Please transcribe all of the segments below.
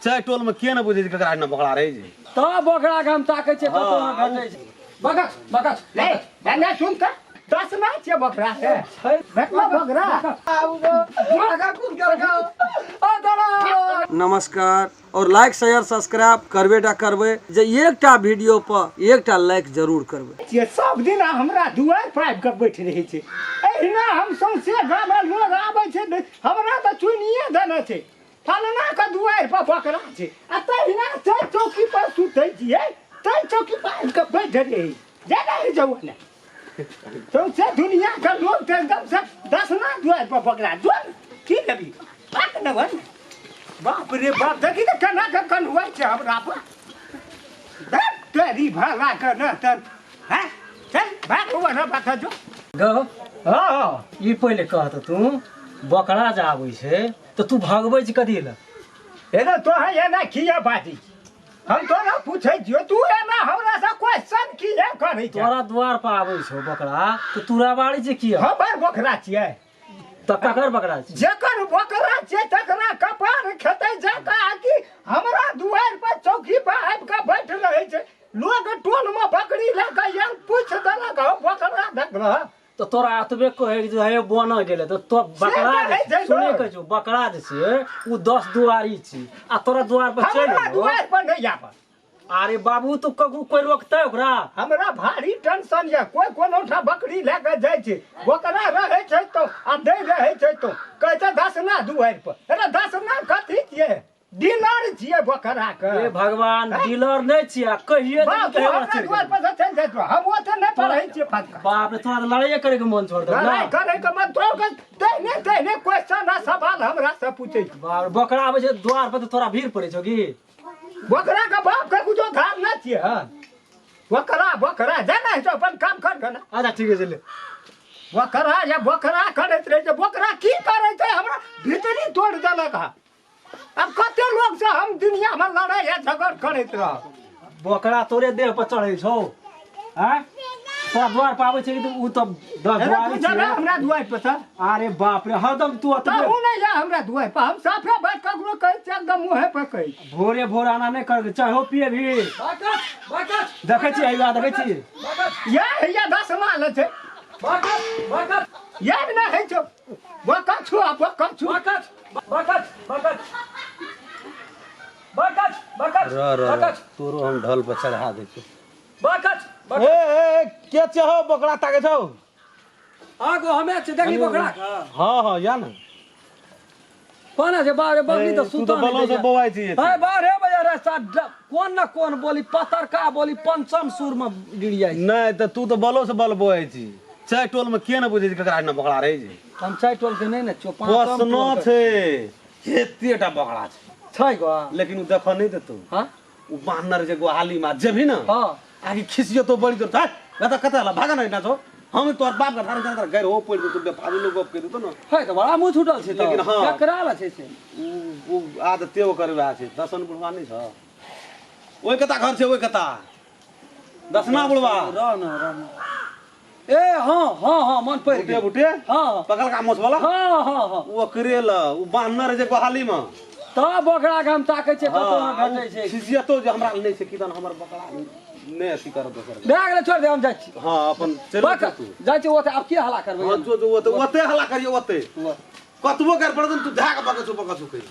चाय टोल में के न बुझे ककरा न बकरा रहे जे तो बकरा के हम ताकै छै कतो न भेटै छै बकच बकच ले ना सुन त 10 ना छे बकरा है भेटला बकरा बकरा कुन करगा ओ दड़ा नमस्कार और लाइक शेयर सब्सक्राइब करबेटा करबे जे एकटा वीडियो पर एकटा लाइक जरूर करबे ये सब दिन हमरा दुआर पर के बैठ रहे छै एहिना हम सौंसे गाम लोग आबै छै हमरा त चुनिए देने छै फलना के दुआर पर बकरा छै आ तहिना छै चौकी पर सुतै छियै तै चौकी पर के बैठ रहे जादा ही जाऊ ने सौंसे दुनिया के लोग के एकदम से 10 ना दुआर पर बकरा जोन की लेबी बात न बन बाप रे बाप देखी त केना के कन्हुआ छै हमरा पर तेरी भला कर न तन हैं चल भाग हुआ न बात जो ग हां ई पहिले कहत तू बकरा जे आबै छै तो तू भागबै छी कथि ल एना तो है एना किया बाजी हम तो ना पूछै छियो तू एना हमरा से क्वेश्चन किया करै छै तोरा द्वार पर आबै छौ बकरा तो तूरा बाड़ी छै किया हमर बकरा छियै त ककर बकरा छै जेकर बकरा छै तकरा कपार खेतै जाका कि हमरा दुआर पर चौकी पर आबि के बैठ रहै छै लोग टोल में बकरी लेके यंग पूछ देलक हम बकरा देखला तो तोरा अतबे कहे जे हे बन गेले तो बकरा सुने कहै छौ बकरा जे छै उ 10 दुआरी छै आ तोरा द्वार पर चल हमरा दुआर पर नहीं आबा अरे बाबू तू कोई रोकतै ओकरा हमरा भारी टेंशन है कोई कोनो ठा बकरी लेके जाय छै बकरा रहे छै तो आ दे रहे छै तो कहै छै 10 ना दुआर पर अरे 10 ना कथि छियै डीलर छियै बकरा के ए भगवान डीलर नै छियै कहिए बाप हमरा द्वार पर चल जाय तो हम ओते नै पढ़ै छियै फटका बाप रे तोरा लड़ाई करे के मन छोड़ दे ना लड़ाई करे के मन तो देने क्वेश्चन आ सवाल हमरा से पूछै छै बाप बकरा आबै छै द्वार पर तो तोरा भीड़ पड़ै छौ की बकरा के बाप के कुछो धार ना छियै बकरा जाना है तो अपन काम कर ना अच्छा ठीक है चले बकरा या बकरा करैत रहे छै बकरा की करै छै हमरा भीतरी तोड़ देलक है अब कते लोग से हम दुनिया में लड़ाई या झगड़ करैत रह बकरा तोरे देह पर चढ़ै छौ हैं तोरा द्वार पर आबै छै कि उ त द्वारी छै हमरा द्वार पर था अरे बाप रे हरदम तू तो उ नहीं जा हमरा द्वार पर हम साफे बात ककरो कहै छै एकदम मुंहे पर कहै भोरे भोर आना नहीं कर चाहे हो पिए भी बकत देखै छी आइवा देखै छी या 10 माल छै बकत याद ना है छो बकत छु बकत तोरो हम ढल पर चढ़ा दे छी बकत ए के चाहो बकरा ताके छौ आगो हमे छै देखी बकरा हां या ना कोना जे बारे बगली तो तू तो बलो से बोवाई छी हाय बारे बजे रास्ता कोन ना कोन बोली पतरका बोली पंचम सुर में गिर जाय नहीं त तू तो बलो से बल बोवाई छी चाय टोल में के न बुझे ककरा न बकरा रहे जे हम चाय टोल के नहीं न चोपा प्रश्न छे एतेटा बकरा छै गो लेकिन उ देख नहीं देतो हां उ बानर जे गोहाली में जेभी ना हां आगे खिसियो तो बड़ी तो था बता कता ला भागा नहीं ना छो हम तोर बाप का थारे जाकर गैर हो पड़ तो बेफालू लोग गप कर तो ना है तो बड़ा मुंह छूटल छै लेकिन हां ककरा ला छै से उ आदत तेव करबा छै दसन बुढ़वा नहीं छ ओई कता घर छै ओई कता दसना बुढ़वा रन ए हां मन पड़ बुटे बुटे हां पकल का मोछ वाला हां वो करेला उ बानर जे गोहाली में त बकरा के हम ताकै छै कतो न भेटै छै खिसियतो जे हमरा नहीं छै किदन हमर बकरा नहीं अथी कर दोसर बैग ले छोड़ दे हम जाइ छी हां अपन चल तू जाइ छी ओते अब की हल्ला करबै हां जो ओते हल्ला करियो ओते कतबो कर पड़तन तू धाक बकसो कहि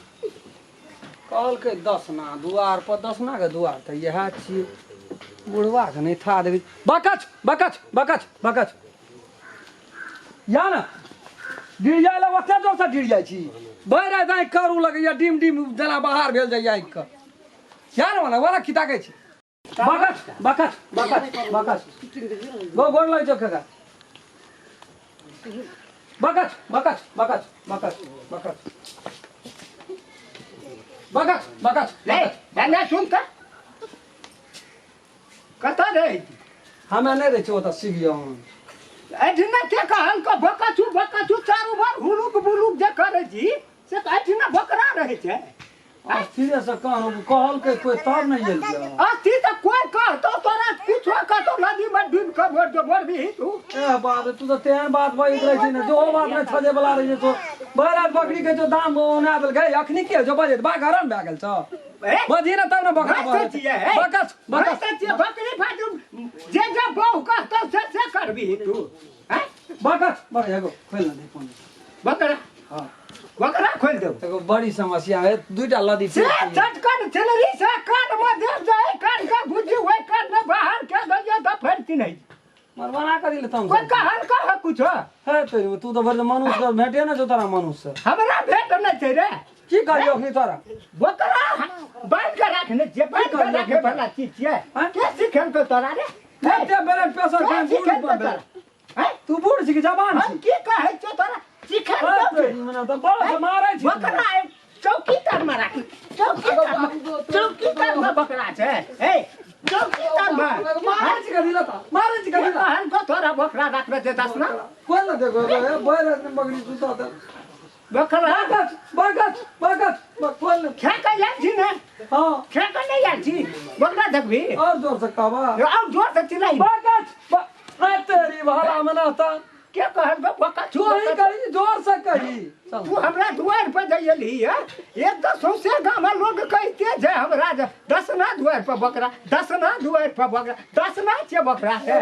कहल के 10 ना दुआर पर 10 ना के दुआर त यह छी बुढ़वा के नहीं था देबी बकच या ना गिर जाय ला ओते जोर से गिर जाय छी भर रात आंख करू लगे या डिम जना बाहर भेल जाय आंख का क्या ना वाला खिता के छी बकच गो गोर लग जो खगा बकच ले ना सुन त कता रे हमें नहीं रहे छो त सिगियो एठना के कहन को बकचू चारू बार हुलुक जे करे जी से एठना बकरा रहे छै सीधे से कहल के कोई तब नहीं गेल अथी त कोई कह तो तोरा कुछो का तो नदी में डूब के भर भी तू ए बात तू तो तेहन बात भई रहे छी ने जो बात में छजे वाला रहे तो बहरात बकरी के जो दाम ओना देल गए अखनी के जो बजे बा घरन भए गेल छ बजी न तब न बकरा बकस बकरी फाटू जे बहु कहतो से करबी तू हैं बकस बकरा एगो खोल न दे फोन बकरा हां बकरा खोल दो एगो बड़ी समस्या है दुईटा लदी से चटकन चलरी से कान में दे जाए कान का बुद्धि होए कान में बाहर के दलिया त फरती नहीं मरवाना कर दिले तुम कोई कहल कह कुछ है तू तो भर मनुष्य भेटे न जो तारा मनुष्य हमरा भेट न छै रे की करियो अखनी तारा बकरा बांध के रखने जे बांध के रखे वाला चीज छै के सिखल तो तोरा रे ते बेरे प्रेशर के बूढ़ पर हैं तू बूढ़ छी कि जवान हम छी की कहै छ तोरा सिखल तो मने त बड़ा से मारै छी बकरा चौकीदार में राखी चौकीदार में बकरा छै ए चौकीदार में मारै छी कभी लता मारै छी कभी कहल को तोरा बकरा रखने छै दस ना कोई न देखो बैर बकरी सुता त बकरा बकत खोल खे के जाइ छी ने हां खे के नहीं जाइ छी बकरा देखबी और जोर से कहबा और जोर से चिल्लाई बकत तेरी भाला मनाता के कहल बकरा तू ही कही जोर से कही तू हमरा दुआर पर जइली है एक तो सौसे गांव में लोग कहते जे हमरा दसना दुआर पर बकरा दसना दुआर पर बकरा दसना छे बकरा है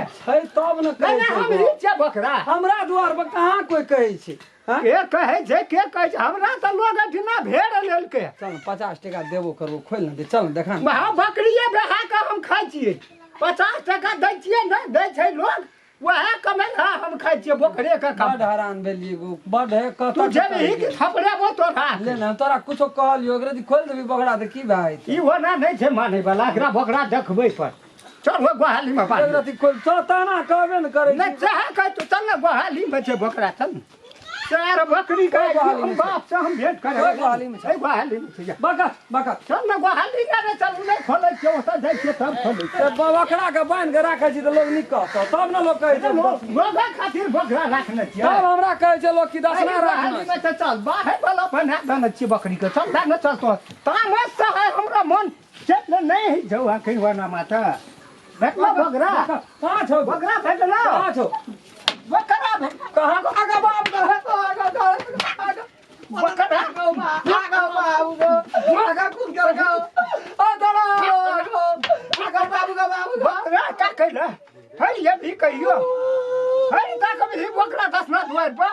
तब न नहीं हम ही छे बकरा हमरा द्वार पर कहाँ कोई कहै छै के कहै छै हमरा त लोग अठिना भेड़ लेलकै चल 50 टका देबो करबो खोल न दे चल देखा वहाँ बकरिए बेहा के हम खाइ छियै 50 टका दै छियै न दै छै लोग वह कमेला हम खाइ छियै बकरे का बड़ हैरान भेलिए गो बड़ है तू कत जेबही कि थपड़ेबो तोरा ले न तोरा कुछो कहलियो एकरे खोल देबी बकरा त की भाई ई ओना नहीं छै माने वाला एकरा बकरा देखबै पर चल वो गोहाली में बांध एकरा खोल तो ताना कहबे न करे नहीं चाहे कह तू चल न गोहाली में छै बकरा चल चार बकरी का गोहाली में बाप से हम भेंट करे गोहाली में छै गोहाली में छै बकत चल न गोहाली जाने चल नहीं खोले छै ओता जाइ छै तब खोले छै बकरा के बांध के राखै छी त लोग निकलत तब न लोग कहै छै लोग खातिर बकरा राखने छियै तब हमरा कहै छै लोग की दसना गोहाली राखना में चल बाहर वाला बना देने छियै बकरी के चल ना चल तो तामस से है हमरा मन चल नहीं जाऊ आखिर वाना माता देखला बकरा कहाँ छौ बकरा भेटला कहाँ छौ बकरा कहाँ को आगा बाप आगा बकरा आगा बाबू आगा कूद कर गाओ ओ दड़ा आगा बाबू का बाबू बकरा का कहला है ये भी कहियो है ता कभी बकरा दसना दुआर पर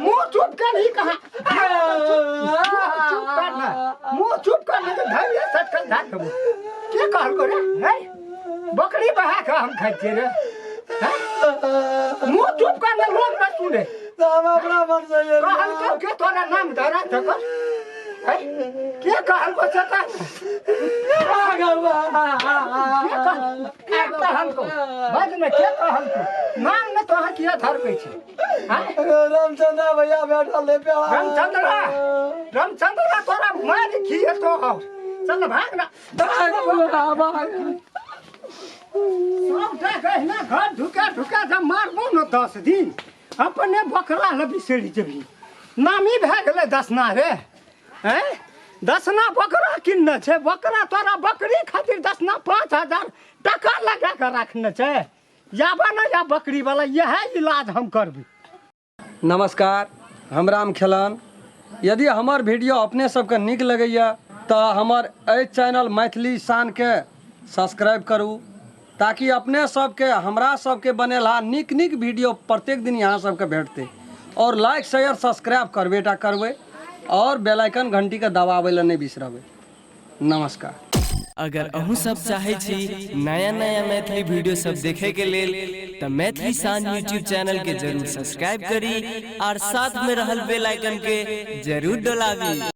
मुंह चुप कर ही कहा चुप करना मुंह चुप करना तो धैर्य सट कर धाक के कहल को रे है बकरी बहा के हम खाइ छियै रे मुंह चुप करना लोग न सुने हम अपना मन से ये कहल को के तोरा नाम धरा थक है के कहल को सता आगा के कहल को बाद में के कहल को नाम न तोहा किया धर पे छै रामचंद्र भैया बैठल ले पे रामचंद्र तोरा मार खिए तो हो चल भाग ना सबटा कहना घर ढुका जब मारबो न 10 दिन अपने बकरा ल बिसरि जेबी नामी भए गेलै दसना रे हैं दसना बकरा किन्ने छै बकरा तोरा बकरी खातिर दसना 5000 टका लगा के रखने छै याबा न या बकरी वाला यह इलाज हम करबी नमस्कार हम राम खेलन यदि हमार वीडियो अपने सबके नीक लगैया तो हमार एहि चैनल मैथिली शान के सब्सक्राइब करू ताकि अपने सबके हमरा सबके बनेला नीक नीक वीडियो प्रत्येक दिन यहाँ सबके भेटते और लाइक शेयर सब्सक्राइब करबेटा करबै और बेल आइकन घंटी के दबाबै ला नहीं बिसरबै नमस्कार अगर अहू सब चाहे छी नया नया मैथिली वीडियो सब देखे के लेल तो मैथिली शान यूट्यूब चैनल के जरूर सब्सक्राइब करी और साथ में रहल बेल आइकन के जरूर दबावी।